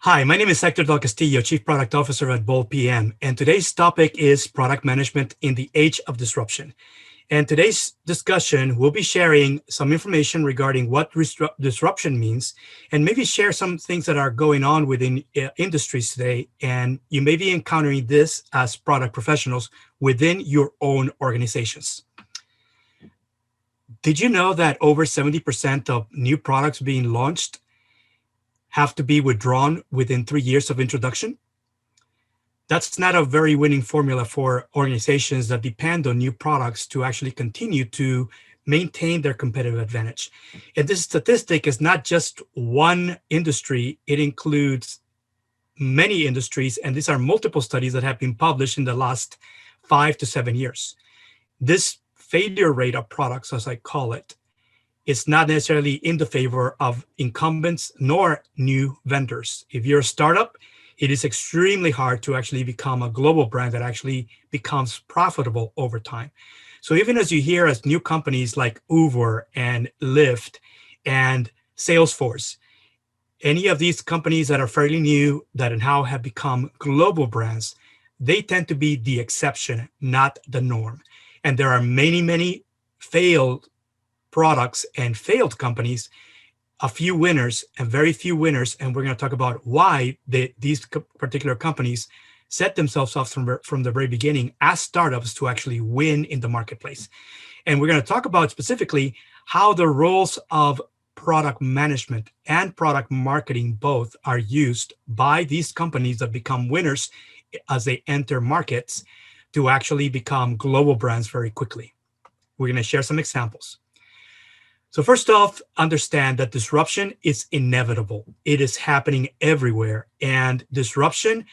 Hi, my name is Hector Del Castillo, Chief Product Officer at BoldPM, and today's topic is product management in the age of disruption. And today's discussion, we'll be sharing some information regarding what disruption means, and maybe share some things that are going on within industries today. And you may be encountering this as product professionals within your own organizations. Did you know that over 70% of new products being launched have to be withdrawn within 3 years of introduction? That's not a very winning formula for organizations that depend on new products to actually continue to maintain their competitive advantage. And this statistic is not just one industry, it includes many industries, and these are multiple studies that have been published in the last 5 to 7 years. This failure rate of products, as I call it, is not necessarily in the favor of incumbents nor new vendors. If you're a startup, it is extremely hard to actually become a global brand that actually becomes profitable over time. So even as you hear as new companies like Uber and Lyft and Salesforce, any of these companies that are fairly new that now have become global brands, they tend to be the exception, not the norm. And there are many, many failed products and failed companies, a few winners and very few winners. And we're going to talk about why these particular companies set themselves up from the very beginning as startups to actually win in the marketplace. And we're going to talk about specifically how the roles of product management and product marketing both are used by these companies that become winners as they enter markets to actually become global brands very quickly. We're going to share some examples. So first off, understand that disruption is inevitable. It is happening everywhere, and disruption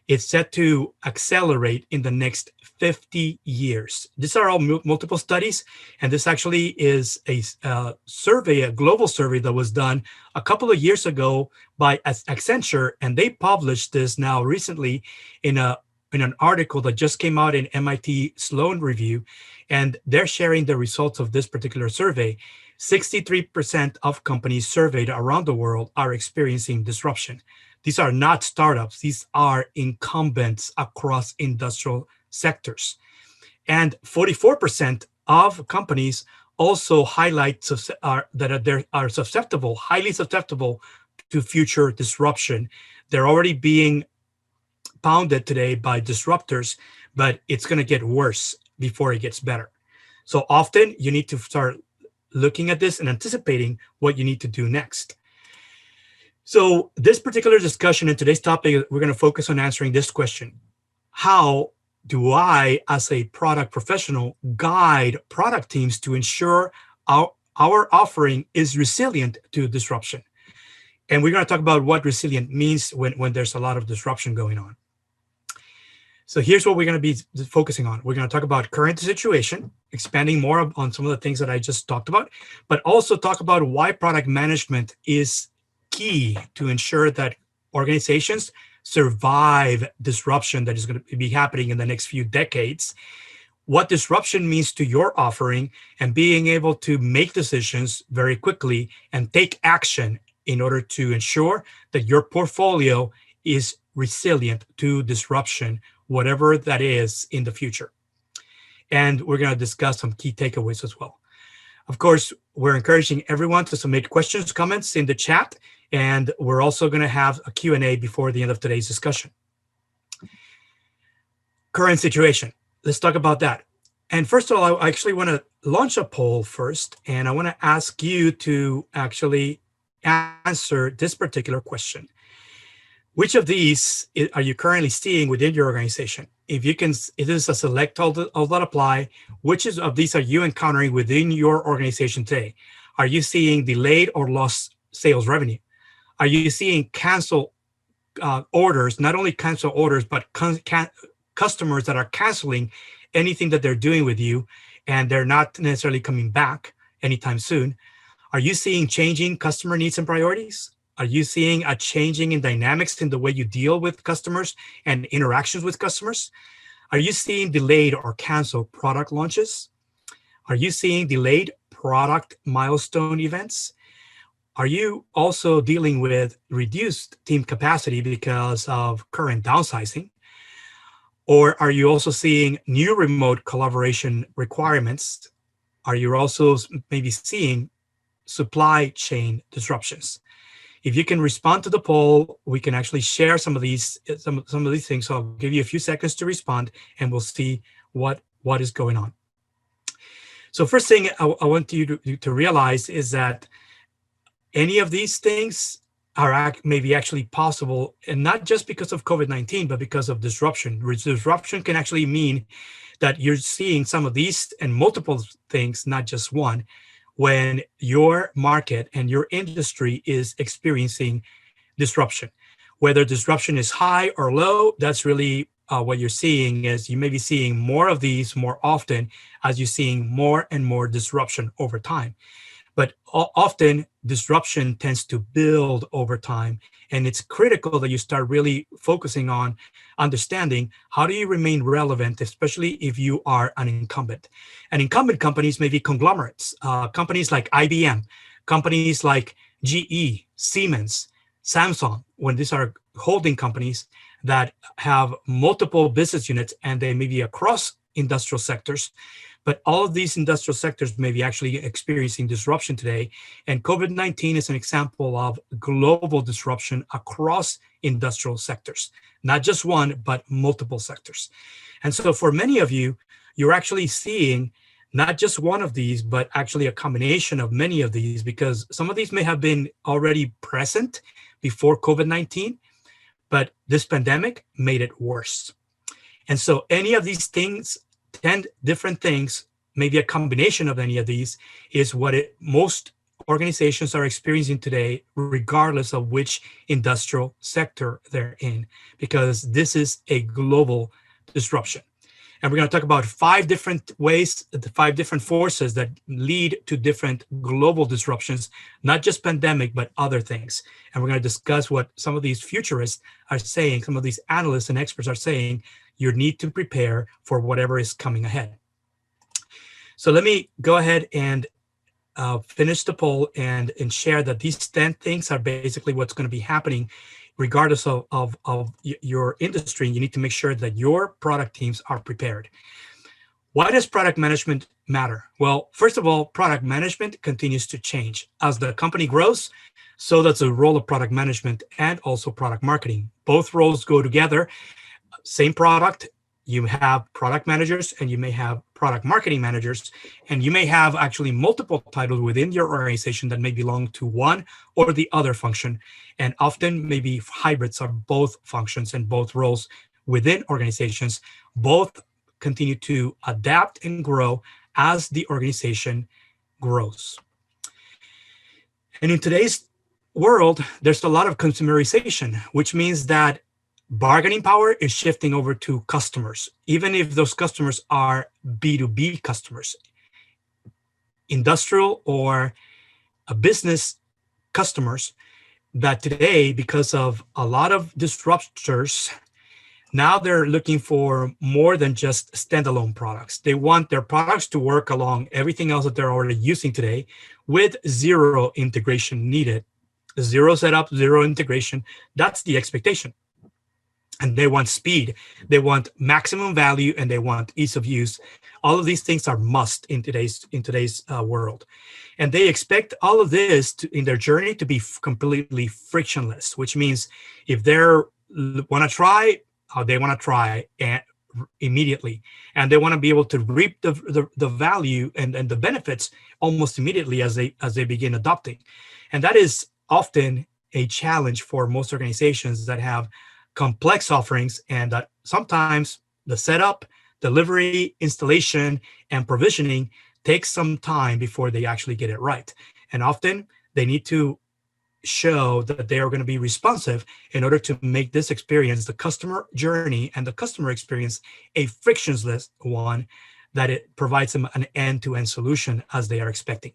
is set to accelerate in the next 50 years. These are all multiple studies, and this actually is a survey, a global survey that was done a couple of years ago by Accenture, and they published this now recently in an article that just came out in MIT Sloan Review, and they're sharing the results of this particular survey. 63% of companies surveyed around the world are experiencing disruption. These are not startups. These are incumbents across industrial sectors. And 44% of companies also highlight that they are susceptible, highly susceptible to future disruption. They're already being pounded today by disruptors, but it's going to get worse before it gets better. So often you need to start looking at this and anticipating what you need to do next. So this particular discussion and today's topic, we're going to focus on answering this question. How do I, as a product professional, guide product teams to ensure our offering is resilient to disruption? And we're going to talk about what resilient means when there's a lot of disruption going on. So here's what we're going to be focusing on. We're going to talk about current situation, expanding more on some of the things that I just talked about, but also talk about why product management is key to ensure that organizations survive disruption that is going to be happening in the next few decades, what disruption means to your offering, and being able to make decisions very quickly and take action in order to ensure that your portfolio is resilient to disruption, whatever that is in the future. And we're going to discuss some key takeaways as well. Of course, we're encouraging everyone to submit questions, comments in the chat, and we're also going to have a Q&A before the end of today's discussion. Current situation. Let's talk about that. And first of all, I actually want to launch a poll first, and I want to ask you to actually answer this particular question. Which of these are you currently seeing within your organization? If this is a select all that apply, which of these are you encountering within your organization today? Are you seeing delayed or lost sales revenue? Are you seeing cancel orders, not only cancel orders, but customers that are canceling anything that they're doing with you, and they're not necessarily coming back anytime soon? Are you seeing changing customer needs and priorities? Are you seeing a changing in dynamics in the way you deal with customers and interactions with customers? Are you seeing delayed or canceled product launches? Are you seeing delayed product milestone events? Are you also dealing with reduced team capacity because of current downsizing? Or are you also seeing new remote collaboration requirements? Are you also maybe seeing supply chain disruptions? If you can respond to the poll, we can actually share some of these things. So I'll give you a few seconds to respond, and we'll see what is going on. So first thing I want you to realize is that any of these things are maybe actually possible, and not just because of COVID-19, but because of disruption. Disruption can actually mean that you're seeing some of these and multiple things, not just one, when your market and your industry is experiencing disruption. Whether disruption is high or low, that's really what you're seeing is you may be seeing more of these more often as you're seeing more and more disruption over time. But often disruption tends to build over time. And it's critical that you start really focusing on understanding how do you remain relevant, especially if you are an incumbent. And incumbent companies may be conglomerates, companies like IBM, companies like GE, Siemens, Samsung, when these are holding companies that have multiple business units and they may be across industrial sectors. But all of these industrial sectors may be actually experiencing disruption today. And COVID-19 is an example of global disruption across industrial sectors, not just one, but multiple sectors. And so for many of you, you're actually seeing not just one of these, but actually a combination of many of these, because some of these may have been already present before COVID-19, but this pandemic made it worse. And so any of these things, 10 different things, maybe a combination of any of these, is what most organizations are experiencing today, regardless of which industrial sector they're in, because this is a global disruption. And we're going to talk about 5 different ways, the 5 different forces that lead to different global disruptions, not just pandemic, but other things. And we're going to discuss what some of these futurists are saying, some of these analysts and experts are saying, you need to prepare for whatever is coming ahead. So let me go ahead and finish the poll and share that these 10 things are basically what's going to be happening regardless of your industry. You need to make sure that your product teams are prepared. Why does product management matter? Well, first of all, product management continues to change. As the company grows, so does the role of product management and also product marketing. Both roles go together. Same product, you have product managers and you may have product marketing managers, and you may have actually multiple titles within your organization that may belong to one or the other function. And often maybe hybrids are both functions and both roles within organizations. Both continue to adapt and grow as the organization grows. And in today's world, there's a lot of consumerization, which means that bargaining power is shifting over to customers, even if those customers are B2B customers. Industrial or a business customers that today, because of a lot of disruptors, now they're looking for more than just standalone products. They want their products to work along everything else that they're already using today with zero integration needed. Zero setup, zero integration, that's the expectation. And they want speed, they want maximum value, and they want ease of use. All of these things are must in today's world. And they expect all of this in their journey to be completely frictionless, which means if they want to try, they want to try immediately. And they want to be able to reap the value and the benefits almost immediately as they begin adopting. And that is often a challenge for most organizations that have complex offerings, and that sometimes the setup, delivery, installation, and provisioning takes some time before they actually get it right. And often they need to show that they are going to be responsive in order to make this experience, the customer journey and the customer experience, a frictionless one, that it provides them an end-to-end solution as they are expecting.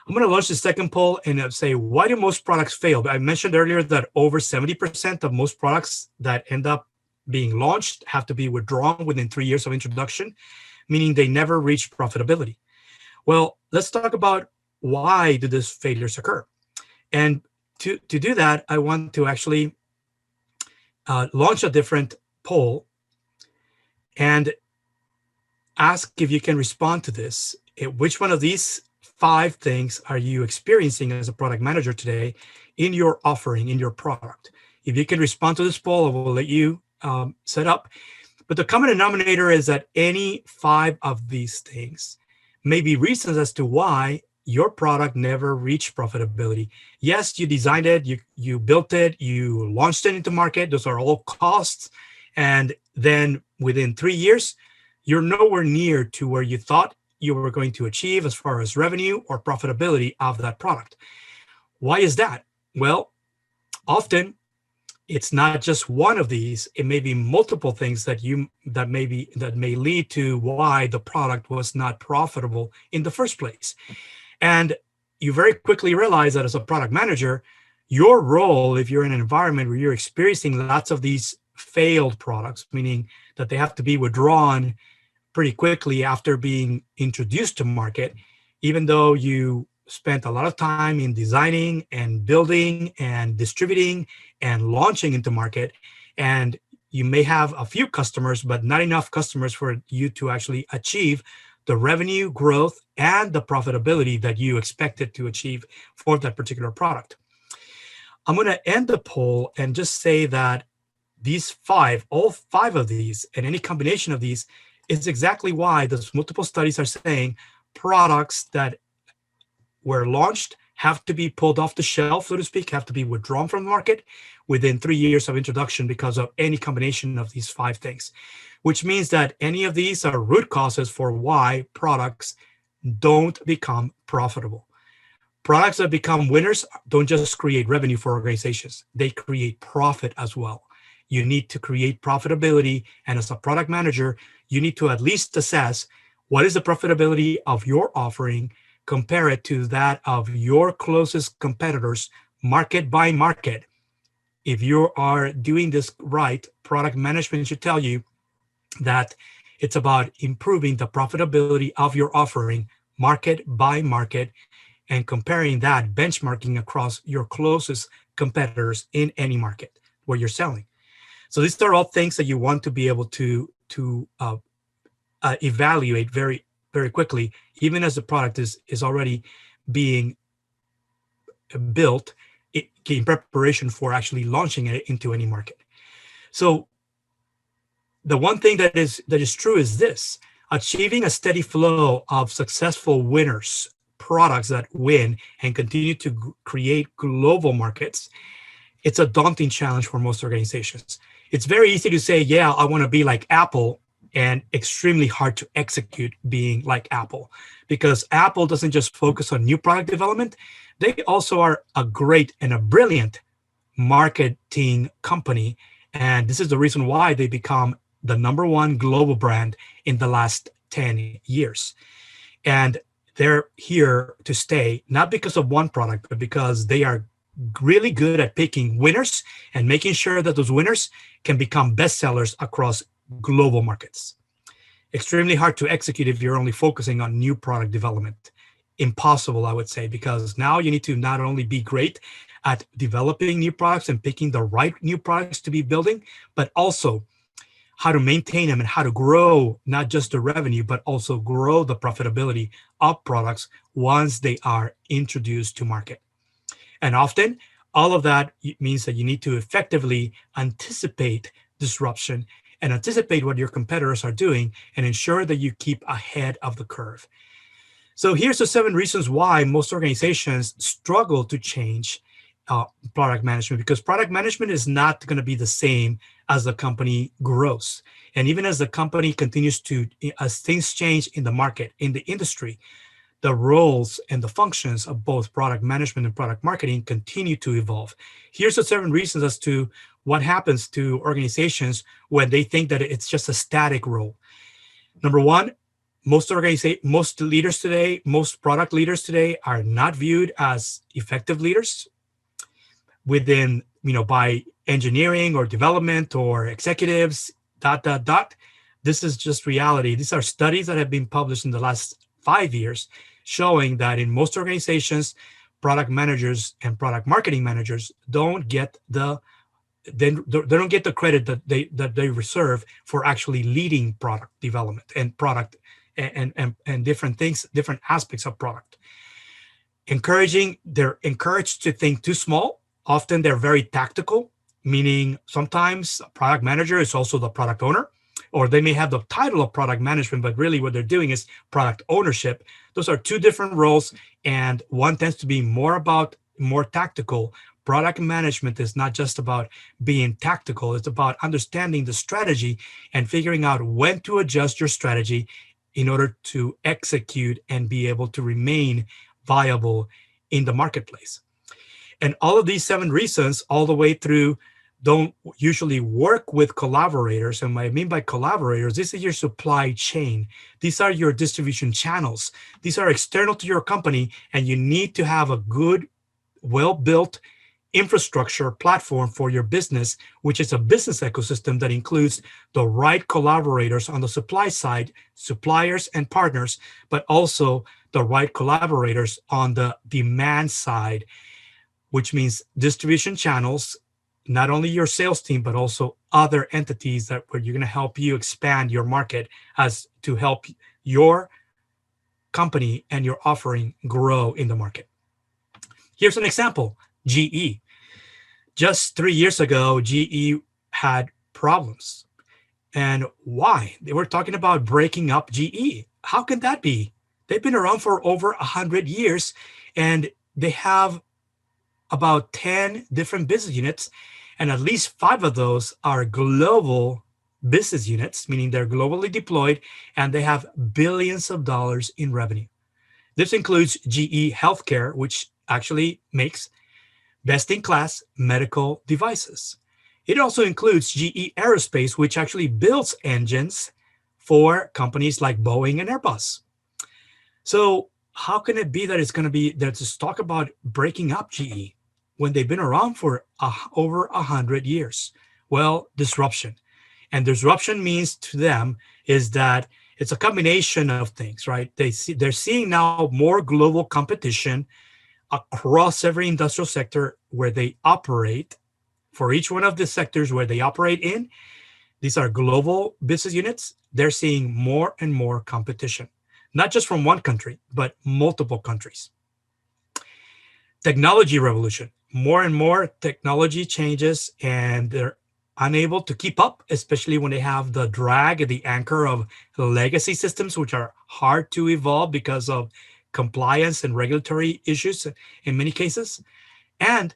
I'm going to launch the second poll and say, why do most products fail? I mentioned earlier that over 70% of most products that end up being launched have to be withdrawn within 3 years of introduction, meaning they never reach profitability. Well, let's talk about why do these failures occur? And to do that, I want to actually launch a different poll and ask if you can respond to this. Which one of these 5 things are you experiencing as a product manager today in your offering, in your product? If you can respond to this poll, I will let you set up. But the common denominator is that any 5 of these things may be reasons as to why your product never reached profitability. Yes, you designed it, you built it, you launched it into market. Those are all costs. And then within 3 years, you're nowhere near to where you thought you were going to achieve as far as revenue or profitability of that product. Why is that? Well, often it's not just one of these. It may be multiple things that may lead to why the product was not profitable in the first place. And you very quickly realize that as a product manager, your role, if you're in an environment where you're experiencing lots of these failed products, meaning that they have to be withdrawn pretty quickly after being introduced to market, even though you spent a lot of time in designing and building and distributing and launching into market, and you may have a few customers, but not enough customers for you to actually achieve the revenue growth and the profitability that you expected to achieve for that particular product. I'm going to end the poll and just say that all 5 of these, and any combination of these, is exactly why those multiple studies are saying products that were launched have to be pulled off the shelf, so to speak, have to be withdrawn from the market within 3 years of introduction because of any combination of these 5 things, which means that any of these are root causes for why products don't become profitable. Products that become winners don't just create revenue for organizations, they create profit as well. You need to create profitability, and as a product manager, you need to at least assess what is the profitability of your offering, compare it to that of your closest competitors, market by market. If you are doing this right, product management should tell you that it's about improving the profitability of your offering market by market and comparing that, benchmarking across your closest competitors in any market where you're selling. So these are all things that you want to be able to evaluate very, very quickly, even as the product is already being built in preparation for actually launching it into any market. So the one thing that is true is this: achieving a steady flow of successful winners, products that win and continue to create global markets, it's a daunting challenge for most organizations. It's very easy to say, yeah, I want to be like Apple, and extremely hard to execute being like Apple, because Apple doesn't just focus on new product development. They also are a great and a brilliant marketing company. And this is the reason why they become the #1 global brand in the last 10 years. And they're here to stay, not because of one product, but because they are really good at picking winners and making sure that those winners can become bestsellers across global markets. Extremely hard to execute if you're only focusing on new product development. Impossible, I would say, because now you need to not only be great at developing new products and picking the right new products to be building, but also how to maintain them and how to grow not just the revenue, but also grow the profitability of products once they are introduced to market. And often, all of that means that you need to effectively anticipate disruption and anticipate what your competitors are doing and ensure that you keep ahead of the curve. So here's the 7 reasons why most organizations struggle to change product management, because product management is not going to be the same as the company grows. And even as the company continues to, as things change in the market, in the industry, the roles and the functions of both product management and product marketing continue to evolve. Here's the 7 reasons as to what happens to organizations when they think that it's just a static role. Number 1, most leaders today, most product leaders today are not viewed as effective leaders within, by engineering or development or executives, ... This is just reality. These are studies that have been published in the last 5 years showing that in most organizations, product managers and product marketing managers don't get the they don't get the credit that they reserve for actually leading product development and product and different things, different aspects of product. They're encouraged to think too small. Often they're very tactical, meaning sometimes a product manager is also the product owner, or they may have the title of product management, but really what they're doing is product ownership. Those are two different roles, and one tends to be more tactical. Product management is not just about being tactical, it's about understanding the strategy and figuring out when to adjust your strategy in order to execute and be able to remain viable in the marketplace. And all of these 7 reasons, all the way through, don't usually work with collaborators. And what I mean by collaborators, this is your supply chain. These are your distribution channels. These are external to your company, and you need to have a good, well-built infrastructure platform for your business, which is a business ecosystem that includes the right collaborators on the supply side, suppliers and partners, but also the right collaborators on the demand side, which means distribution channels, not only your sales team, but also other entities that where you're going to help you expand your market as to help your company and your offering grow in the market. Here's an example, GE. Just 3 years ago, GE had problems. And why? They were talking about breaking up GE. How can that be? They've been around for over 100 years, and they have about 10 different business units, and at least 5 of those are global business units, meaning they're globally deployed, and they have billions of dollars in revenue. This includes GE Healthcare, which actually makes best-in-class medical devices. It also includes GE Aerospace, which actually builds engines for companies like Boeing and Airbus. So how can it be that it's going to be that to talk about breaking up GE when they've been around for over 100 years? Well, disruption. And disruption means to them is that it's a combination of things, right? They're seeing now more global competition across every industrial sector where they operate. For each one of the sectors where they operate in, these are global business units. They're seeing more and more competition, not just from one country, but multiple countries. Technology revolution. More and more technology changes, and they're unable to keep up, especially when they have the drag, the anchor of legacy systems, which are hard to evolve because of compliance and regulatory issues in many cases. And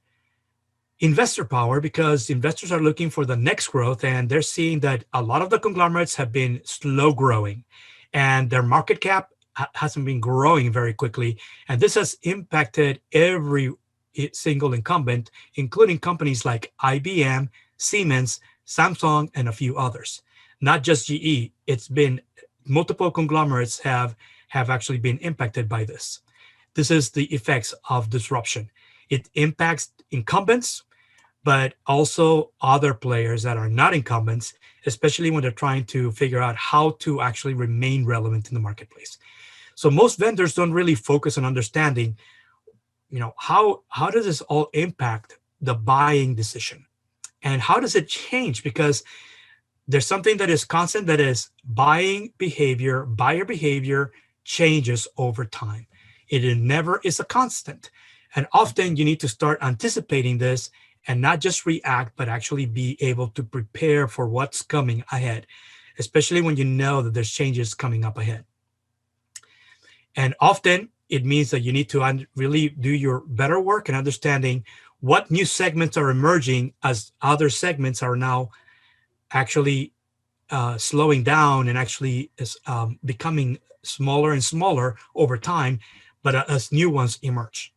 investor power, because investors are looking for the next growth, and they're seeing that a lot of the conglomerates have been slow growing, and their market cap hasn't been growing very quickly. And this has impacted every single incumbent, including companies like IBM, Siemens, Samsung, and a few others. Not just GE. It's been multiple conglomerates have actually been impacted by this. This is the effects of disruption. It impacts incumbents, but also other players that are not incumbents, especially when they're trying to figure out how to actually remain relevant in the marketplace. So most vendors don't really focus on understanding, how does this all impact the buying decision? And how does it change? Because there's something that is constant, that is buyer behavior changes over time. It never is a constant. And often you need to start anticipating this and not just react, but actually be able to prepare for what's coming ahead, especially when you know that there's changes coming up ahead. And often it means that you need to really do your better work in understanding what new segments are emerging as other segments are now actually slowing down and actually is becoming smaller and smaller over time, but as new ones emerge.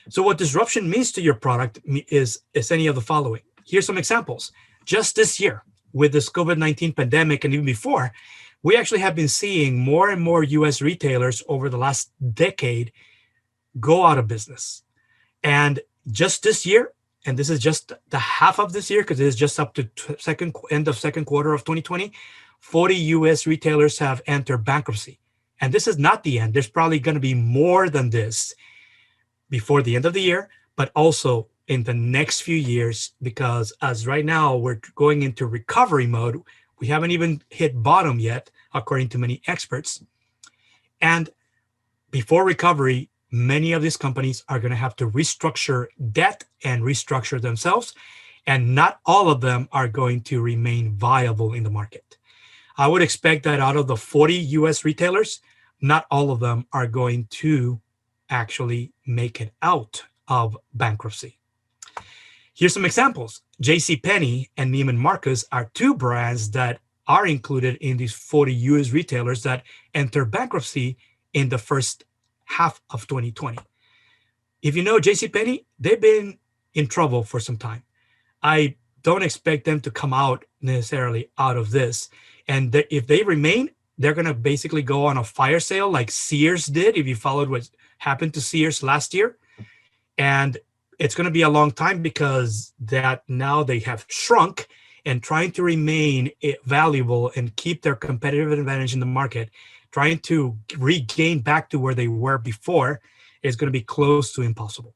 So what disruption means to your product is any of the following. Here's some examples. Just this year, with this COVID-19 pandemic and even before, we actually have been seeing more and more US retailers over the last decade go out of business. And just this year, and this is just the half of this year because it is just up to end of second quarter of 2020, 40 US retailers have entered bankruptcy. And this is not the end. There's probably going to be more than this before the end of the year, but also in the next few years, because as right now we're going into recovery mode, we haven't even hit bottom yet, according to many experts. And before recovery, many of these companies are going to have to restructure debt and restructure themselves, and not all of them are going to remain viable in the market. I would expect that out of the 40 US retailers, not all of them are going to actually make it out of bankruptcy. Here's some examples. JCPenney and Neiman Marcus are two brands that are included in these 40 US retailers that enter bankruptcy in the first half of 2020. If you know JCPenney, they've been in trouble for some time. I don't expect them to come out necessarily out of this. And if they remain, they're going to basically go on a fire sale like Sears did, if you followed what happened to Sears last year. And it's going to be a long time because that now they have shrunk, and trying to remain valuable and keep their competitive advantage in the market, trying to regain back to where they were before, is going to be close to impossible.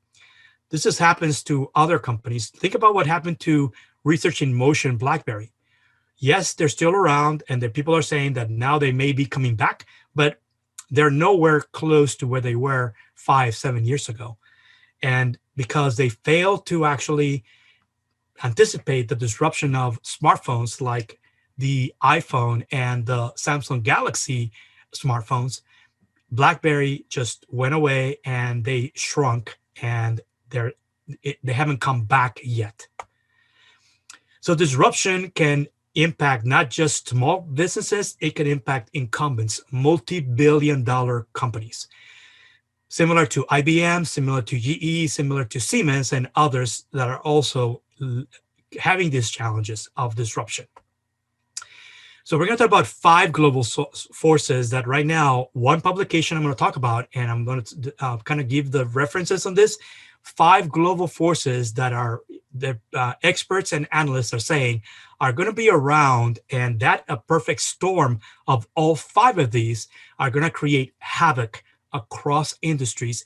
This just happens to other companies. Think about what happened to Research in Motion BlackBerry. Yes, they're still around, and the people are saying that now they may be coming back, but they're nowhere close to where they were 5-7 years ago. And because they failed to actually anticipate the disruption of smartphones like the iPhone and the Samsung Galaxy smartphones, BlackBerry just went away and they shrunk, and they haven't come back yet. So disruption can impact not just small businesses, it can impact incumbents, multi-billion-dollar companies, similar to IBM, similar to GE, similar to Siemens, and others that are also having these challenges of disruption. So we're going to talk about 5 global forces that right now, one publication I'm going to talk about, and I'm going to kind of give the references on this, 5 global forces that are the experts and analysts are saying are going to be around, and that a perfect storm of all 5 of these are going to create havoc across industries,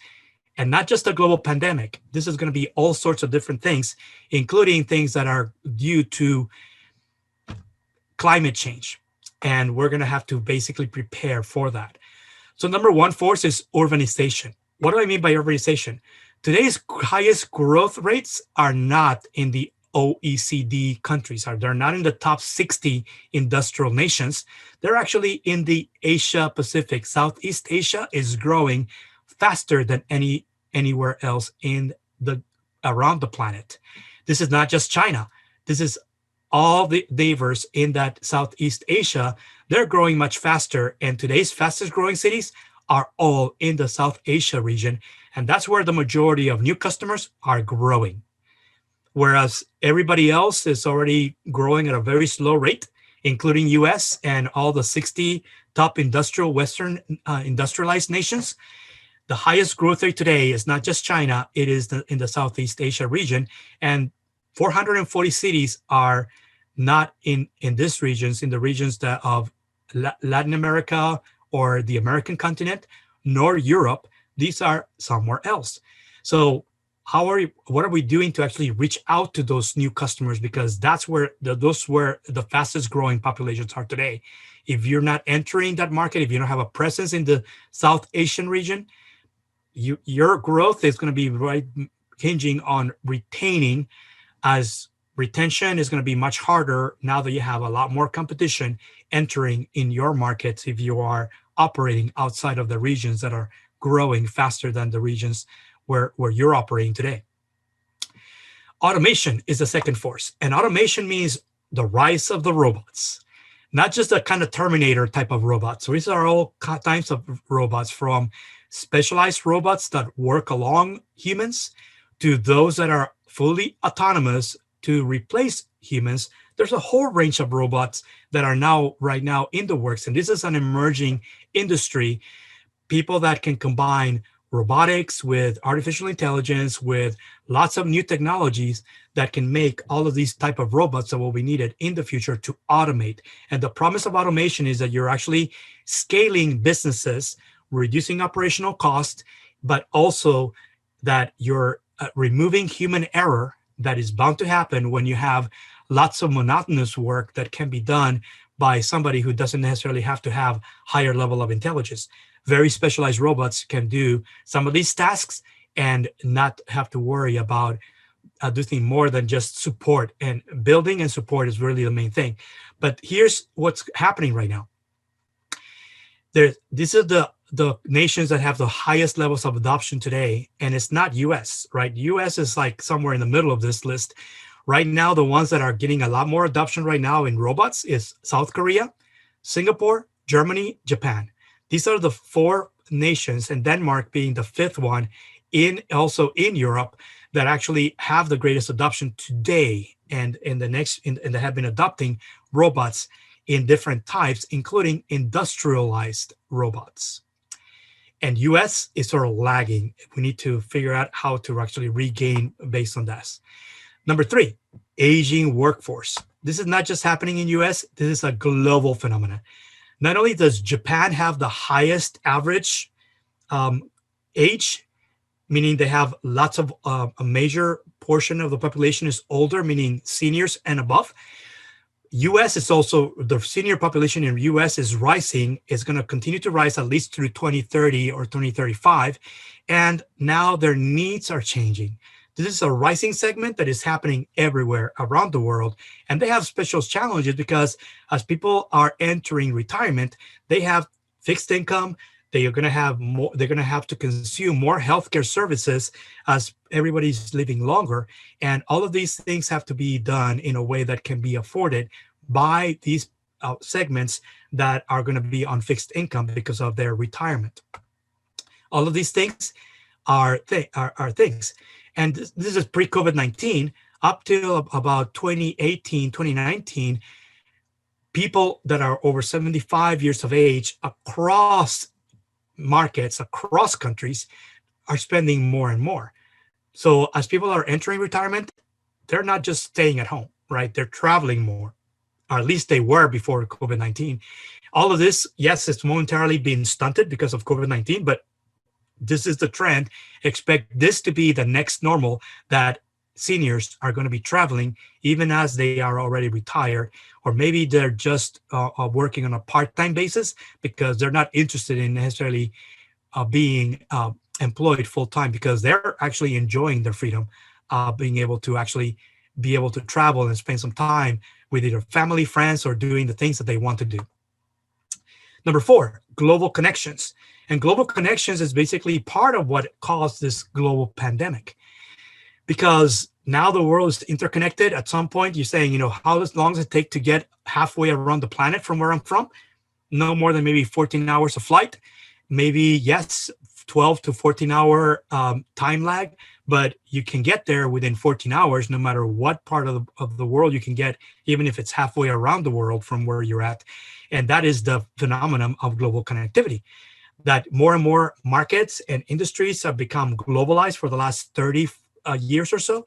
and not just a global pandemic. This is going to be all sorts of different things, including things that are due to climate change. And we're going to have to basically prepare for that. So number 1 force is urbanization. What do I mean by urbanization? Today's highest growth rates are not in the OECD countries. They're not in the top 60 industrial nations. They're actually in the Asia Pacific. Southeast Asia is growing faster than anywhere else around the planet. This is not just China. This is all the neighbors in that Southeast Asia. They're growing much faster, and today's fastest growing cities are all in the South Asia region, and that's where the majority of new customers are growing. Whereas everybody else is already growing at a very slow rate, including US and all the 60 top Western industrialized nations. The highest growth rate today is not just China, it is in the Southeast Asia region, and 440 cities are not in these regions, in the regions that of Latin America or the American continent, nor Europe. These are somewhere else. So what are we doing to actually reach out to those new customers? Because those where the fastest growing populations are today. If you're not entering that market, if you don't have a presence in the South Asian region, your growth is going to be right hinging on retaining, as retention is going to be much harder now that you have a lot more competition entering in your markets if you are operating outside of the regions that are growing faster than the regions where you're operating today. Automation is the second force, and automation means the rise of the robots, not just a kind of Terminator type of robots. So these are all types of robots, from specialized robots that work along humans to those that are fully autonomous to replace humans. There's a whole range of robots that are right now in the works, and this is an emerging industry. People that can combine robotics, with artificial intelligence, with lots of new technologies that can make all of these type of robots that will be needed in the future to automate. And the promise of automation is that you're actually scaling businesses, reducing operational cost, but also that you're removing human error that is bound to happen when you have lots of monotonous work that can be done by somebody who doesn't necessarily have to have higher level of intelligence. Very specialized robots can do some of these tasks and not have to worry about doing more than just support. And building and support is really the main thing. But here's what's happening right now. This is the nations that have the highest levels of adoption today, and it's not US, right? US is like somewhere in the middle of this list. Right now, the ones that are getting a lot more adoption right now in robots is South Korea, Singapore, Germany, Japan. These are the 4 nations, and Denmark being the 5th one, also in Europe, that actually have the greatest adoption today, and that have been adopting robots in different types, including industrialized robots. And US is sort of lagging. We need to figure out how to actually regain based on this. Number 3, aging workforce. This is not just happening in US, this is a global phenomenon. Not only does Japan have the highest average age, meaning they have lots of, a major portion of the population is older, meaning seniors and above. US is also, the senior population in US is rising. It's going to continue to rise at least through 2030 or 2035. And now their needs are changing. This is a rising segment that is happening everywhere around the world. And they have special challenges because as people are entering retirement, they have fixed income. They are going to have more, they're going to have to consume more healthcare services as everybody's living longer. And all of these things have to be done in a way that can be afforded by these segments that are going to be on fixed income because of their retirement. All of these things are things. And this is pre-COVID-19. Up till about 2018, 2019, people that are over 75 years of age across markets, across countries, are spending more and more. So as people are entering retirement, they're not just staying at home, right? They're traveling more, or at least they were before COVID-19. All of this, yes, it's momentarily been stunted because of COVID-19, but this is the trend. Expect this to be the next normal, that seniors are going to be traveling even as they are already retired, or maybe they're just working on a part-time basis because they're not interested in necessarily being employed full-time, because they're actually enjoying their freedom, being able to actually be able to travel and spend some time with either family, friends, or doing the things that they want to do. Number 4, global connections. And global connections is basically part of what caused this global pandemic, because now the world is interconnected. At some point, you're saying, how long does it take to get halfway around the planet from where I'm from? No more than maybe 14 hours of flight. Maybe, yes, 12 to 14 hour time lag, but you can get there within 14 hours, no matter what part of the world you can get, even if it's halfway around the world from where you're at. And that is the phenomenon of global connectivity, that more and more markets and industries have become globalized for the last 30 years or so.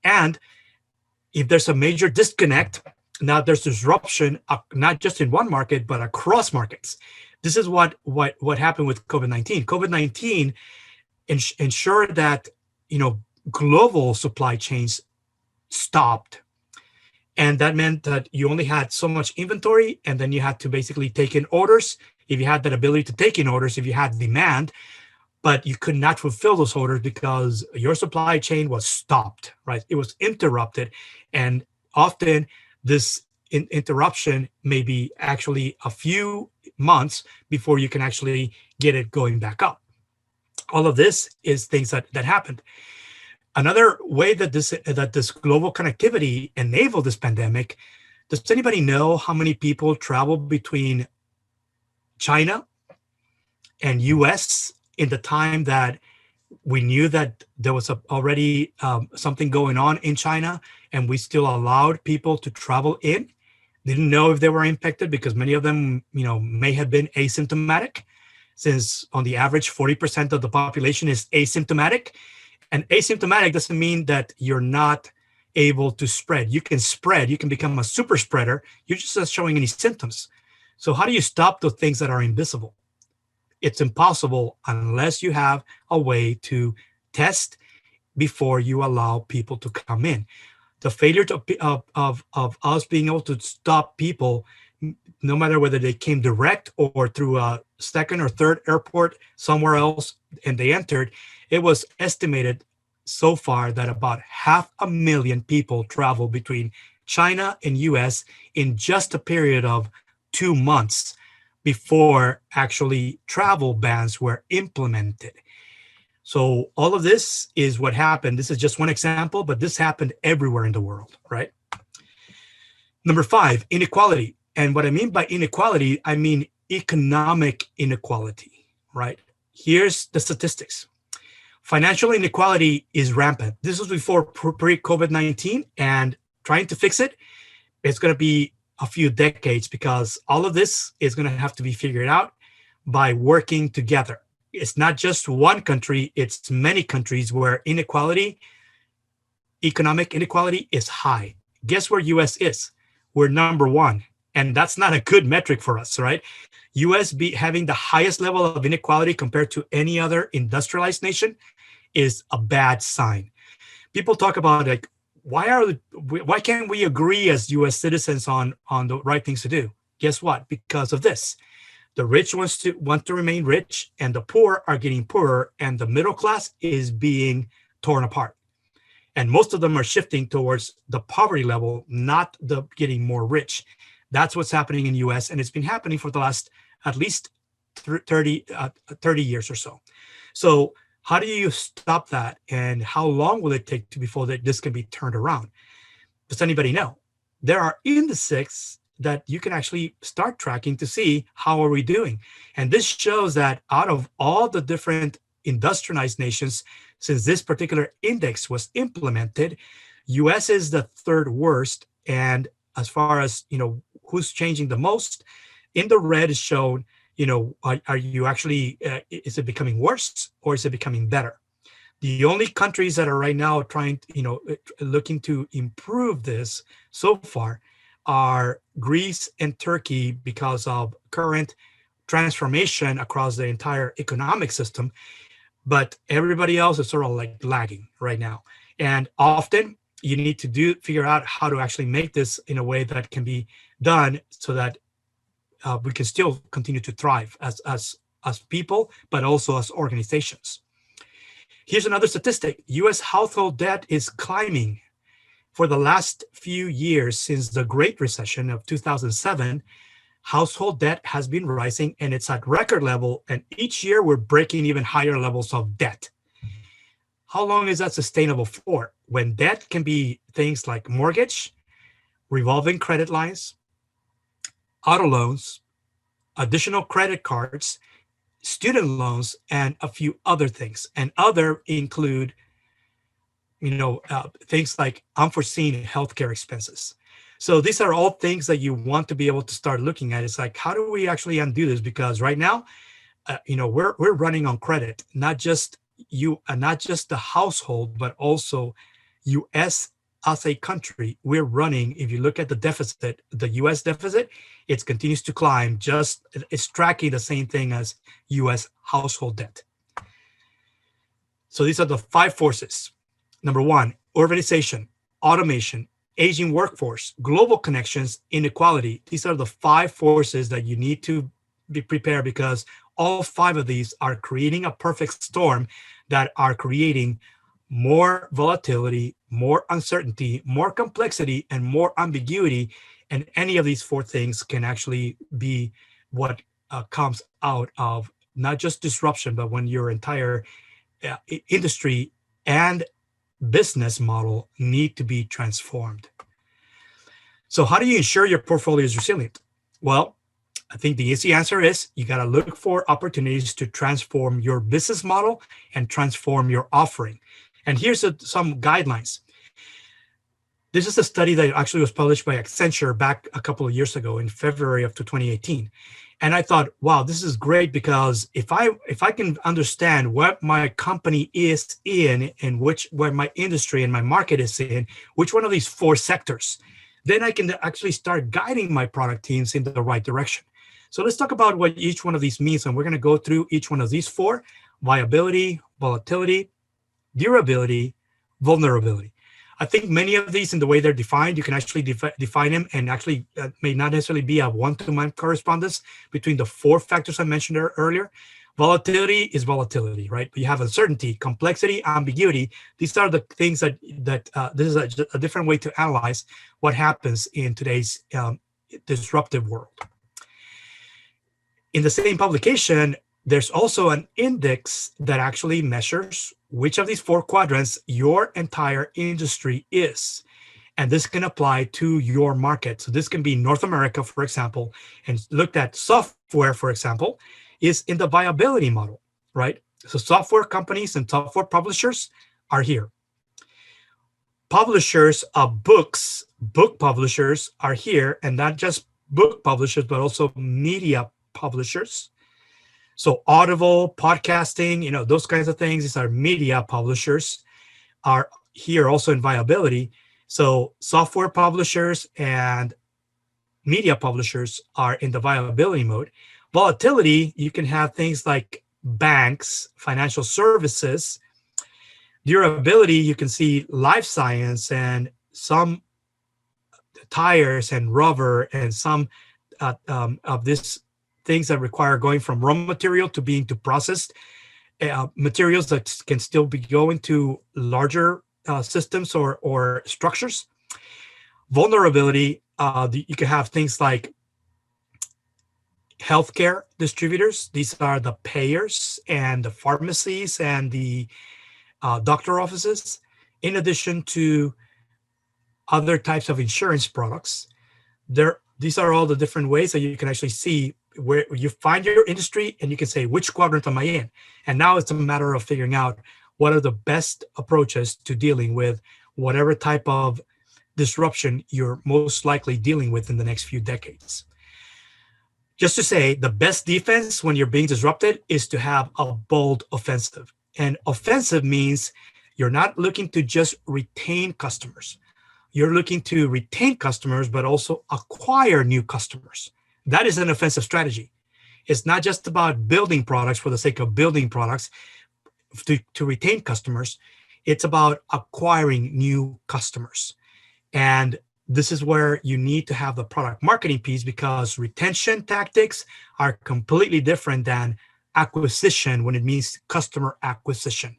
And if there's a major disconnect, now there's disruption, not just in one market, but across markets. This is what happened with COVID-19. COVID-19 ensured that, global supply chains stopped. And that meant that you only had so much inventory, and then you had to basically take in orders. If you had that ability to take in orders, if you had demand, but you could not fulfill those orders because your supply chain was stopped, right? It was interrupted. And often this interruption may be actually a few months before you can actually get it going back up. All of this is things that happened. Another way that this global connectivity enabled this pandemic, does anybody know how many people travel between China and US in the time that we knew that there was already something going on in China, and we still allowed people to travel in? Didn't know if they were infected because many of them, may have been asymptomatic. since on the average, 40% of the population is asymptomatic. And asymptomatic doesn't mean that you're not able to spread. You can spread, you can become a super spreader. You're just not showing any symptoms. So how do you stop the things that are invisible? It's impossible unless you have a way to test before you allow people to come in. The failure of us being able to stop people, no matter whether they came direct or through a second or third airport somewhere else and they entered, it was estimated so far that about 500,000 people travel between China and US in just a period of 2 months before actually travel bans were implemented. So all of this is what happened. This is just one example, but this happened everywhere in the world, right? Number 5, inequality. And what I mean by inequality, I mean economic inequality, right? Here's the statistics. Financial inequality is rampant. This was before pre-COVID-19, and trying to fix it, it's going to be a few decades because all of this is going to have to be figured out by working together. It's not just one country, it's many countries where inequality, economic inequality is high. Guess where US is? We're number 1. And that's not a good metric for us, right? US having the highest level of inequality compared to any other industrialized nation is a bad sign. People talk about like, why can't we agree as US citizens on the right things to do? Guess what? Because of this. The rich want to remain rich, and the poor are getting poorer, and the middle class is being torn apart. And most of them are shifting towards the poverty level, not the getting more rich. That's what's happening in US, and it's been happening for the last at least 30 years or so. So how do you stop that, and how long will it take before this can be turned around? Does anybody know? There are indices that you can actually start tracking to see how are we doing. And this shows that out of all the different industrialized nations, since this particular index was implemented, US is the 3rd worst. And as far as, who's changing the most, in the red is shown, are you actually, is it becoming worse or is it becoming better? The only countries that are right now trying, looking to improve this so far are Greece and Turkey because of current transformation across the entire economic system. But everybody else is sort of like lagging right now. And often you need to figure out how to actually make this in a way that can be done so that we can still continue to thrive as people, but also as organizations. Here's another statistic. US household debt is climbing. For the last few years since the Great Recession of 2007, household debt has been rising and it's at record level. And each year we're breaking even higher levels of debt. How long is that sustainable for? When debt can be things like mortgage, revolving credit lines, auto loans, additional credit cards, student loans, and a few other things. And other include things like unforeseen healthcare expenses. So these are all things that you want to be able to start looking at. It's like, how do we actually undo this? Because right now, we're running on credit, not just the household, but also U.S. as a country. We're running. If you look at the deficit, the U.S. deficit, it continues to climb. It's tracking the same thing as U.S. household debt. So these are the 5 forces. Number 1, urbanization, automation, aging workforce, global connections, inequality. These are the 5 forces that you need to be prepared, because all 5 of these are creating a perfect storm that are creating more volatility, more uncertainty, more complexity, and more ambiguity. And any of these 4 things can actually be what comes out of not just disruption, but when your entire industry and business model need to be transformed. So how do you ensure your portfolio is resilient? Well, I think the easy answer is you got to look for opportunities to transform your business model and transform your offering. And here's some guidelines. This is a study that actually was published by Accenture back a couple of years ago in February of 2018. And I thought, wow, this is great, because if I can understand what my company is in and where my industry and my market is in, which one of these four sectors, then I can actually start guiding my product teams in the right direction. So let's talk about what each one of these means, and we're going to go through each one of these four: viability, volatility, durability, vulnerability. I think many of these, in the way they're defined, you can actually define them, and actually may not necessarily be a one-to-one correspondence between the four factors I mentioned earlier. Volatility is volatility, right? You have uncertainty, complexity, ambiguity. These are the things that this is a different way to analyze what happens in today's disruptive world. In the same publication, there's also an index that actually measures which of these four quadrants your entire industry is. And this can apply to your market. So this can be North America, for example, and looked at software, for example, is in the viability model, right? So software companies and software publishers are here. Publishers of books, book publishers are here, and not just book publishers, but also media publishers. So Audible, podcasting, those kinds of things, these are media publishers, are here also in viability. So software publishers and media publishers are in the viability mode. Volatility, you can have things like banks, financial services. Durability, you can see life science and some tires and rubber and some of these things that require going from raw material to being to processed materials that can still be going to larger systems or structures. Vulnerability, you can have things like healthcare distributors. These are the payers and the pharmacies and the doctor offices, in addition to other types of insurance products. These are all the different ways that you can actually see where you find your industry, and you can say, which quadrant am I in? And now it's a matter of figuring out what are the best approaches to dealing with whatever type of disruption you're most likely dealing with in the next few decades. Just to say, the best defense when you're being disrupted is to have a bold offensive. And offensive means you're not looking to just retain customers. You're looking to retain customers, but also acquire new customers. That is an offensive strategy. It's not just about building products for the sake of building products to retain customers. It's about acquiring new customers. And this is where you need to have the product marketing piece, because retention tactics are completely different than acquisition when it means customer acquisition.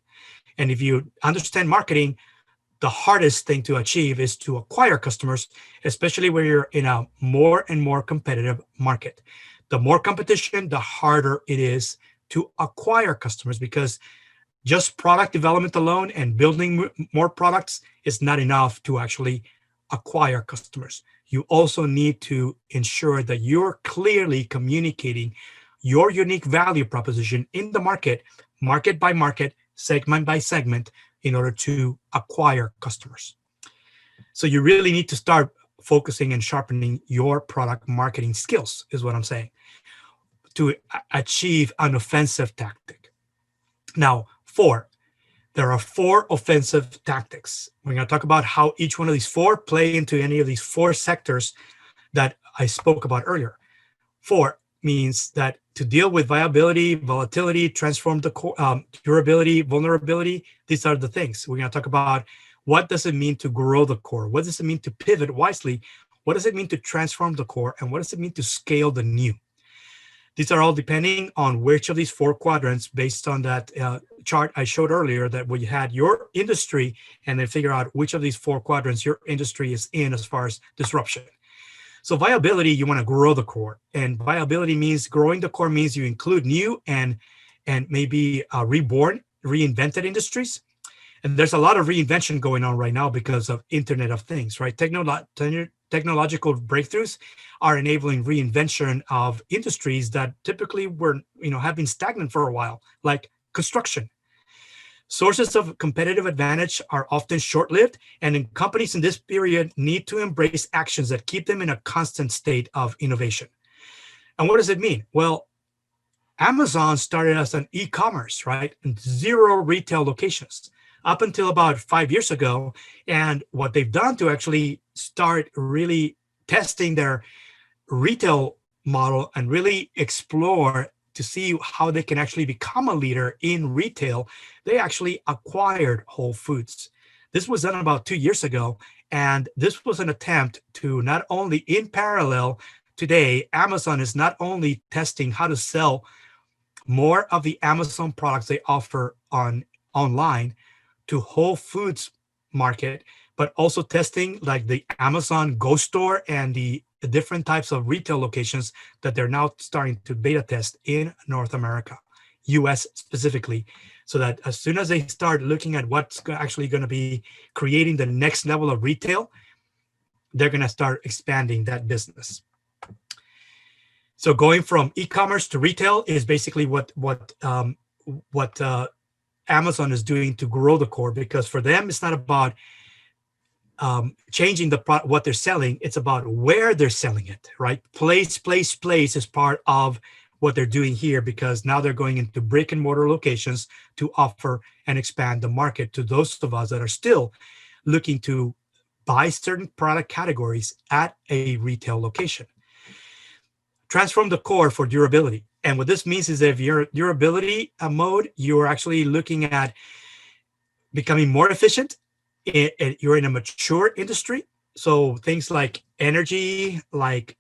And if you understand marketing, the hardest thing to achieve is to acquire customers, especially where you're in a more and more competitive market. The more competition, the harder it is to acquire customers, because just product development alone and building more products is not enough to actually acquire customers. You also need to ensure that you're clearly communicating your unique value proposition in the market by market, segment by segment, in order to acquire customers. So you really need to start focusing and sharpening your product marketing skills, is what I'm saying, to achieve an offensive tactic. Now, there are four offensive tactics. We're going to talk about how each one of these four play into any of these four sectors that I spoke about earlier. 4 means that to deal with viability, volatility, transform the durability, vulnerability, these are the things. We're going to talk about what does it mean to grow the core? What does it mean to pivot wisely? What does it mean to transform the core? And what does it mean to scale the new? These are all depending on which of these four quadrants, based on that chart I showed earlier, that where you had your industry and then figure out which of these four quadrants your industry is in as far as disruption. So viability, you want to grow the core. And viability means growing the core means you include new and maybe reborn, reinvented industries. And there's a lot of reinvention going on right now because of Internet of Things, right? Technological breakthroughs are enabling reinvention of industries that typically have been stagnant for a while, like construction. Sources of competitive advantage are often short-lived, and companies in this period need to embrace actions that keep them in a constant state of innovation. And what does it mean? Well, Amazon started as an e-commerce, right? And 0 retail locations up until about 5 years ago. And what they've done to actually start really testing their retail model and really explore to see how they can actually become a leader in retail, they actually acquired Whole Foods. This was done about 2 years ago. And this was an attempt to not only in parallel, today, Amazon is not only testing how to sell more of the Amazon products they offer online to Whole Foods market, but also testing like the Amazon Go Store and the different types of retail locations that they're now starting to beta test in North America, US specifically, so that as soon as they start looking at what's actually going to be creating the next level of retail, they're going to start expanding that business. So going from e-commerce to retail is basically what Amazon is doing to grow the core, because for them it's not about changing what they're selling. It's about where they're selling it, right? Place is part of what they're doing here, because now they're going into brick and mortar locations to offer and expand the market to those of us that are still looking to buy certain product categories at a retail location. Transform the core for durability. And what this means is that if you're durability mode, you're actually looking at becoming more efficient. You're in a mature industry. So things like energy, like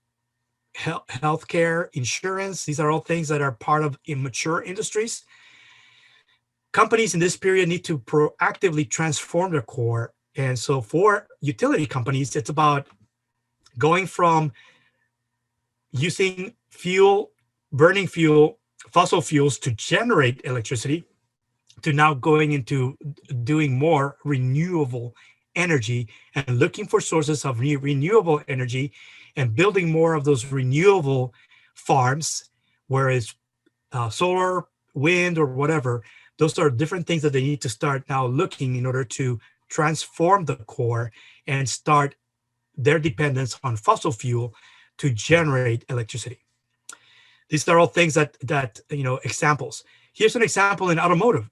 healthcare, insurance, these are all things that are part of immature industries. Companies in this period need to proactively transform their core. And so for utility companies, it's about going from using burning fossil fuels to generate electricity, to now going into doing more renewable energy and looking for sources of renewable energy and building more of those renewable farms, whereas solar, wind, or whatever, those are different things that they need to start now looking in order to transform the core and start their dependence on fossil fuel to generate electricity. These are all things that examples. Here's an example in automotive.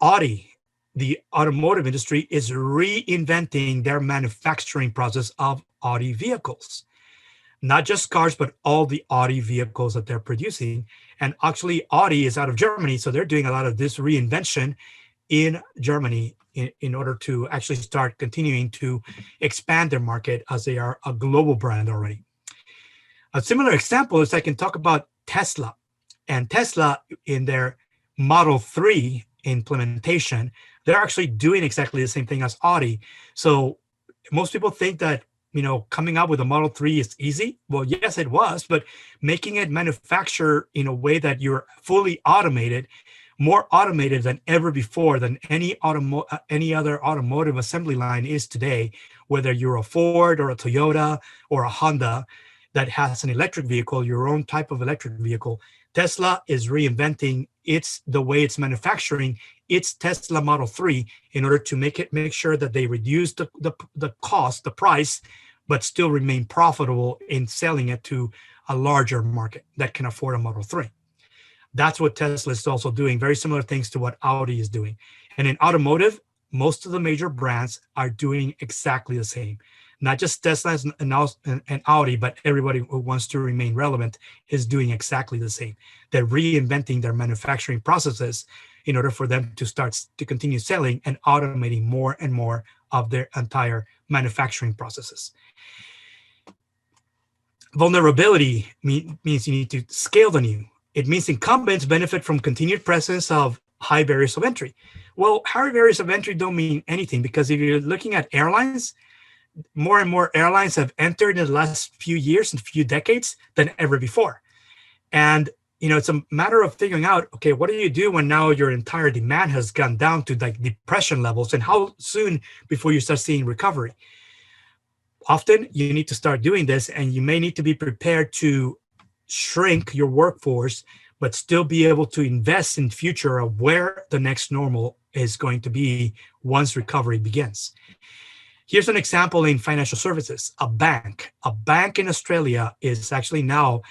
Audi, the automotive industry, is reinventing their manufacturing process of Audi vehicles. Not just cars, but all the Audi vehicles that they're producing. And actually, Audi is out of Germany, so they're doing a lot of this reinvention in Germany in order to actually start continuing to expand their market, as they are a global brand already. A similar example is I can talk about Tesla. And Tesla, in their Model 3 implementation, they're actually doing exactly the same thing as Audi. So most people think that coming out with a Model 3 is easy. Well, yes, it was, but making it manufacture in a way that you're fully automated, more automated than ever before, than any other automotive assembly line is today, whether you're a Ford or a Toyota or a Honda that has an electric vehicle, your own type of electric vehicle. Tesla is reinventing the way it's manufacturing its Tesla Model 3 in order to make sure that they reduce the cost, the price, but still remain profitable in selling it to a larger market that can afford a Model 3. That's what Tesla is also doing, very similar things to what Audi is doing. And in automotive, most of the major brands are doing exactly the same. Not just Tesla and Audi, but everybody who wants to remain relevant is doing exactly the same. They're reinventing their manufacturing processes in order for them to start to continue selling and automating more and more of their entire manufacturing processes. Vulnerability means you need to scale the new. It means incumbents benefit from continued presence of high barriers of entry. Well, high barriers of entry don't mean anything, because if you're looking at airlines, more and more airlines have entered in the last few years and few decades than ever before. And it's a matter of figuring out, okay, what do you do when now your entire demand has gone down to like depression levels, and how soon before you start seeing recovery? Often you need to start doing this, and you may need to be prepared to shrink your workforce, but still be able to invest in future of where the next normal is going to be once recovery begins. Here's an example in financial services. A bank in Australia is actually now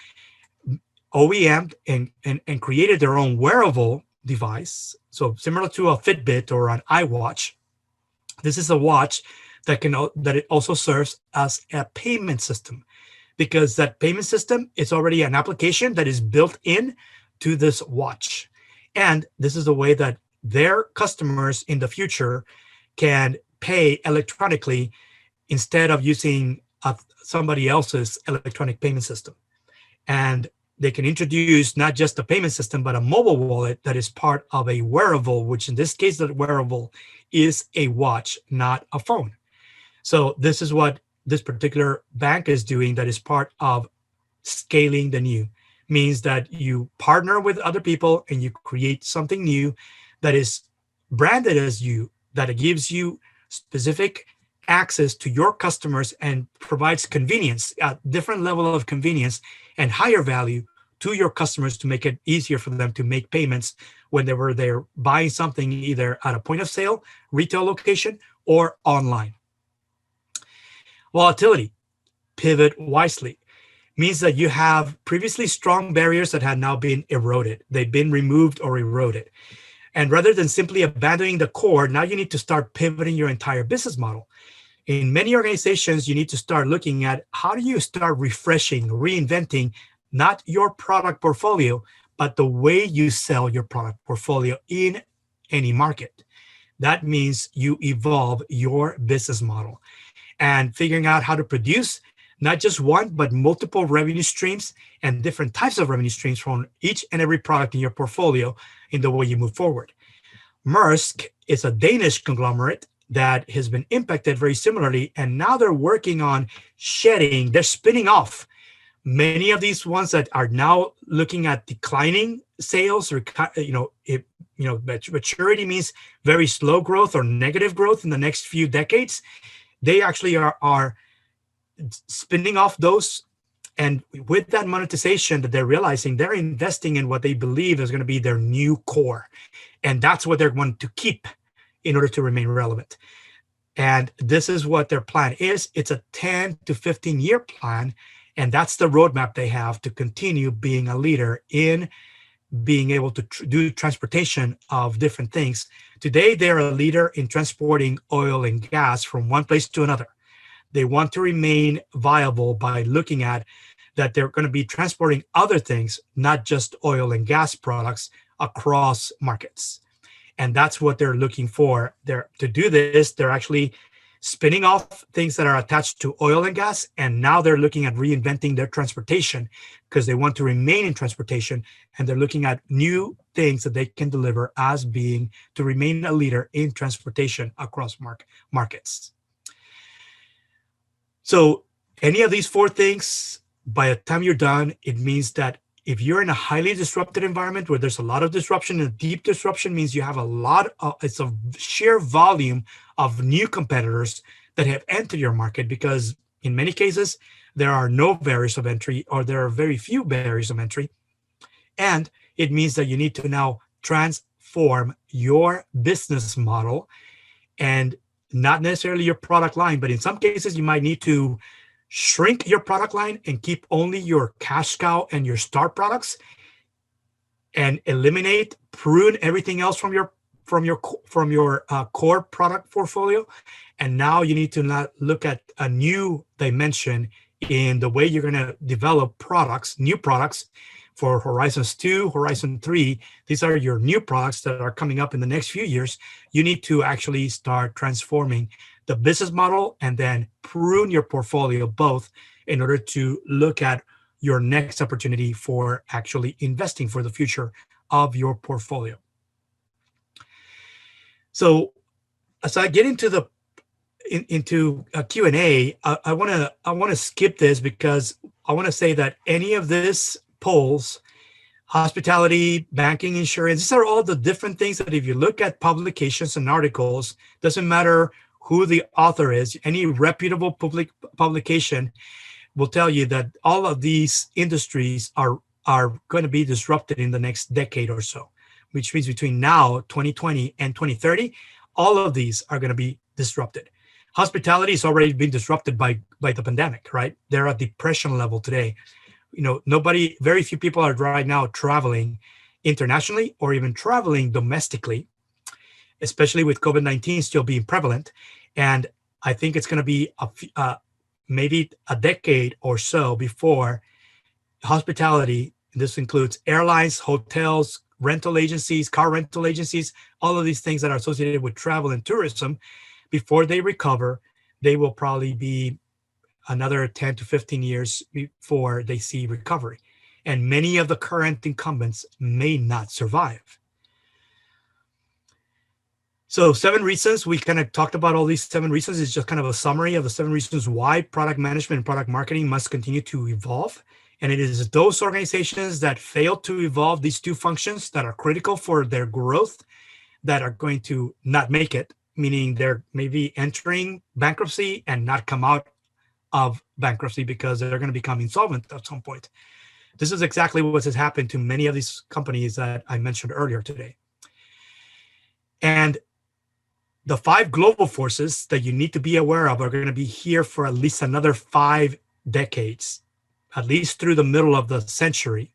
OEM and created their own wearable device. So similar to a Fitbit or an iWatch, this is a watch that it also serves as a payment system, because that payment system is already an application that is built in to this watch. And this is the way that their customers in the future can pay electronically instead of using somebody else's electronic payment system. And they can introduce not just a payment system, but a mobile wallet that is part of a wearable, which in this case, the wearable is a watch, not a phone. So this is what this particular bank is doing, that is part of scaling the new. Means that you partner with other people and you create something new that is branded as you, that gives you specific access to your customers and provides convenience, a different level of convenience and higher value to your customers, to make it easier for them to make payments whenever they're buying something either at a point of sale, retail location, or online. Volatility, pivot wisely, means that you have previously strong barriers that had now been eroded. They've been removed or eroded. And rather than simply abandoning the core, now you need to start pivoting your entire business model. In many organizations, you need to start looking at how do you start refreshing, reinventing, not your product portfolio, but the way you sell your product portfolio in any market. That means you evolve your business model and figuring out how to produce not just one, but multiple revenue streams and different types of revenue streams from each and every product in your portfolio in the way you move forward. Maersk is a Danish conglomerate that has been impacted very similarly, and now they're working on shedding, they're spinning off many of these ones that are now looking at declining sales, or maturity means very slow growth or negative growth in the next few decades. They actually are spinning off those, and with that monetization that they're realizing, they're investing in what they believe is going to be their new core, and that's what they're going to keep in order to remain relevant. And this is what their plan is. It's a 10 to 15 year plan, and that's the roadmap they have to continue being a leader in being able to do transportation of different things. Today, they're a leader in transporting oil and gas from one place to another. They want to remain viable by looking at that they're going to be transporting other things, not just oil and gas products, across markets. And that's what they're looking for. To do this, they're actually spinning off things that are attached to oil and gas, and now they're looking at reinventing their transportation because they want to remain in transportation, and they're looking at new things that they can deliver as being to remain a leader in transportation across markets. So any of these four things, by the time you're done, it means that if you're in a highly disrupted environment where there's a lot of disruption, and deep disruption means you have it's a sheer volume of new competitors that have entered your market, because in many cases, there are no barriers of entry, or there are very few barriers of entry. And it means that you need to now transform your business model, and not necessarily your product line, but in some cases, you might need to shrink your product line and keep only your cash cow and your star products, and prune everything else from your core product portfolio. And now you need to not look at a new dimension in the way you're going to develop new products for Horizons 2, Horizon 3. These are your new products that are coming up in the next few years. You need to actually start transforming the business model and then prune your portfolio both, in order to look at your next opportunity for actually investing for the future of your portfolio. So as I get into a Q&A, I want to skip this, because I want to say that any of this polls, hospitality, banking, insurance, these are all the different things that if you look at publications and articles, doesn't matter who the author is, any reputable public publication will tell you that all of these industries are going to be disrupted in the next decade or so, which means between now, 2020 and 2030, all of these are going to be disrupted. Hospitality has already been disrupted by the pandemic, right? They're at depression level today. very few people are right now traveling internationally or even traveling domestically, especially with COVID-19 still being prevalent. And I think it's going to be maybe a decade or so before hospitality, this includes airlines, hotels, rental agencies, car rental agencies, all of these things that are associated with travel and tourism, before they recover, they will probably be another 10 to 15 years before they see recovery. And many of the current incumbents may not survive. So 7 reasons, we kind of talked about all these 7 reasons. It's just kind of a summary of the 7 reasons why product management and product marketing must continue to evolve. And it is those organizations that fail to evolve these two functions that are critical for their growth that are going to not make it, meaning they're maybe entering bankruptcy and not come out of bankruptcy because they're going to become insolvent at some point. This is exactly what has happened to many of these companies that I mentioned earlier today. And the 5 global forces that you need to be aware of are going to be here for at least another 5 decades, at least through the middle of the century,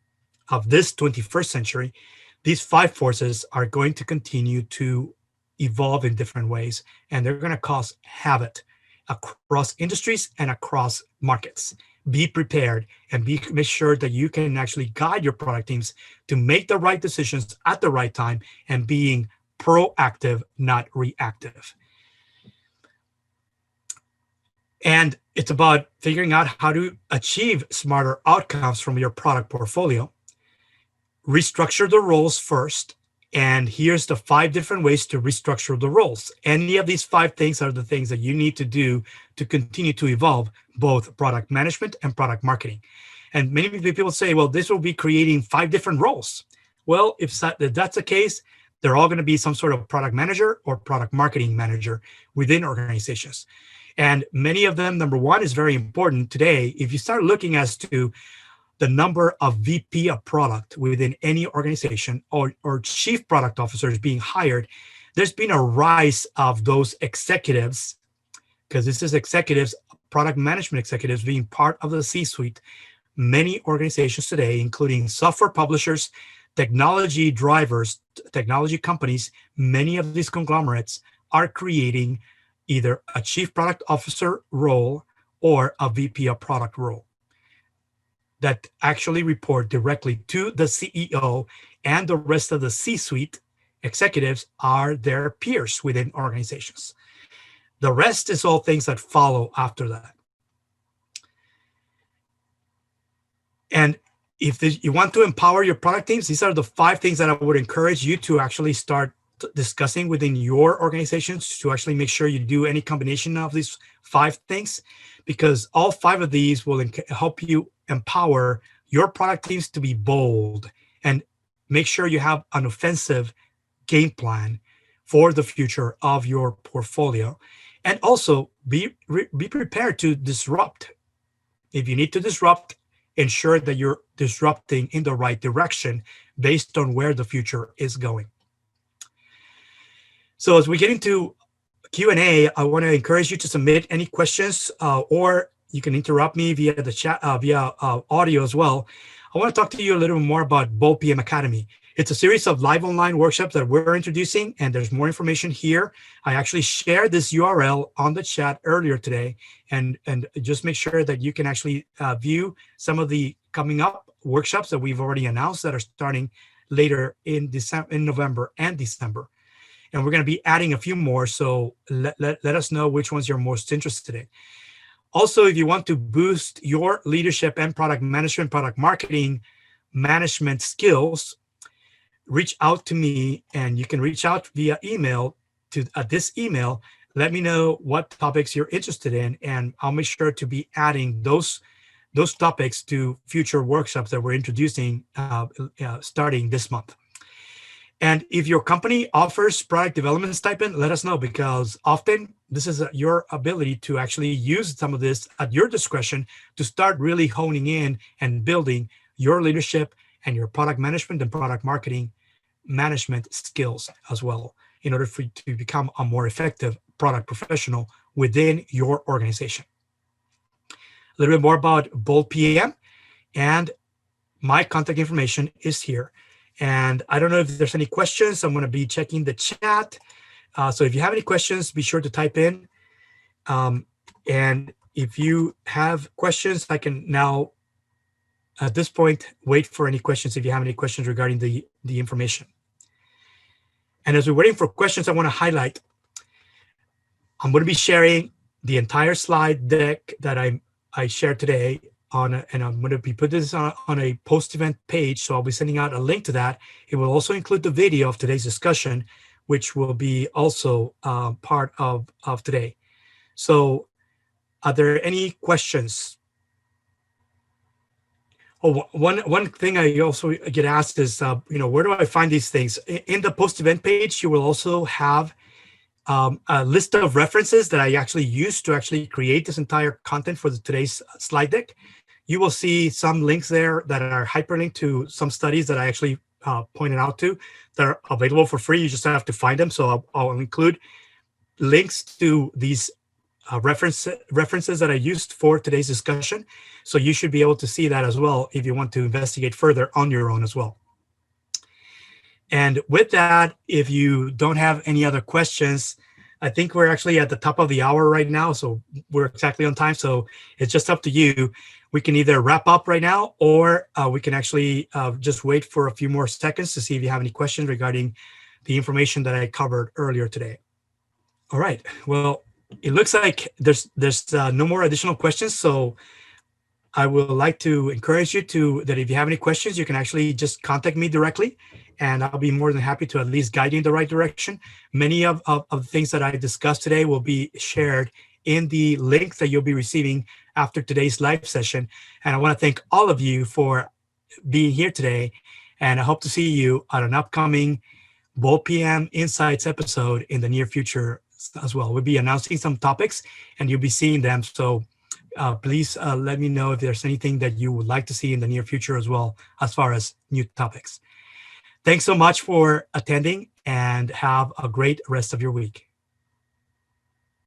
of this 21st century. These 5 forces are going to continue to evolve in different ways, and they're going to cause havoc across industries and across markets. Be prepared and make sure that you can actually guide your product teams to make the right decisions at the right time and being proactive, not reactive. And it's about figuring out how to achieve smarter outcomes from your product portfolio. Restructure the roles first. And here's the 5 different ways to restructure the roles. Any of these 5 things are the things that you need to do to continue to evolve both product management and product marketing. And many people say, well, this will be creating 5 different roles. Well, if that's the case, they're all going to be some sort of product manager or product marketing manager within organizations. And many of them, number one, is very important today. If you start looking as to the number of VP of product within any organization or chief product officers being hired, there's been a rise of those executives, because this is executives, product management executives being part of the C-suite. Many organizations today, including software publishers, technology drivers, technology companies, many of these conglomerates are creating either a chief product officer role or a VP of product role that actually report directly to the CEO, and the rest of the C-suite executives are their peers within organizations. The rest is all things that follow after that. And if you want to empower your product teams, these are the 5 things that I would encourage you to actually start discussing within your organizations to actually make sure you do any combination of these 5 things, because all 5 of these will help you empower your product teams to be bold and make sure you have an offensive game plan for the future of your portfolio. And also be prepared to disrupt. If you need to disrupt, ensure that you're disrupting in the right direction based on where the future is going. So as we get into Q&A, I want to encourage you to submit any questions, or you can interrupt me via the chat, via audio as well. I want to talk to you a little more about BoldPM Academy. It's a series of live online workshops that we're introducing, and there's more information here. I actually shared this URL on the chat earlier today, and just make sure that you can actually view some of the coming up workshops that we've already announced that are starting later in November and December. And we're going to be adding a few more, so let us know which ones you're most interested in. Also, if you want to boost your leadership and product management, product marketing management skills, reach out to me, and you can reach out via email to this email. Let me know what topics you're interested in, and I'll make sure to be adding those topics to future workshops that we're introducing starting this month. And if your company offers product development stipend, let us know, because often this is your ability to actually use some of this at your discretion to start really honing in and building your leadership and your product management and product marketing management skills as well, in order for you to become a more effective product professional within your organization. A little bit more about BoldPM. and my contact information is here. And I don't know if there's any questions. I'm going to be checking the chat. So if you have any questions, be sure to type in. And if you have questions, I can now, at this point, wait for any questions if you have any questions regarding the information. And as we're waiting for questions, I want to highlight, I'm going to be sharing the entire slide deck that I shared today and I'm going to be putting this on a post-event page. So I'll be sending out a link to that. It will also include the video of today's discussion, which will be also part of today. So are there any questions? Oh, one thing I also get asked is, where do I find these things? In the post-event page, you will also have a list of references that I actually used to actually create this entire content for today's slide deck. You will see some links there that are hyperlinked to some studies that I actually pointed out to that are available for free. You just have to find them. So I'll include links to these references that I used for today's discussion. So you should be able to see that as well if you want to investigate further on your own as well. And with that, if you don't have any other questions, I think we're actually at the top of the hour right now. So we're exactly on time. So it's just up to you. We can either wrap up right now, or we can actually just wait for a few more seconds to see if you have any questions regarding the information that I covered earlier today. All right. Well, it looks like there's no more additional questions. So I would like to encourage you that if you have any questions, you can actually just contact me directly, and I'll be more than happy to at least guide you in the right direction. Many of the things that I discussed today will be shared in the link that you'll be receiving after today's live session. And I want to thank all of you for being here today, and I hope to see you at an upcoming BoldPM Insights episode in the near future as well. We'll be announcing some topics, and you'll be seeing them. So please let me know if there's anything that you would like to see in the near future as well, as far as new topics. Thanks so much for attending, and have a great rest of your week.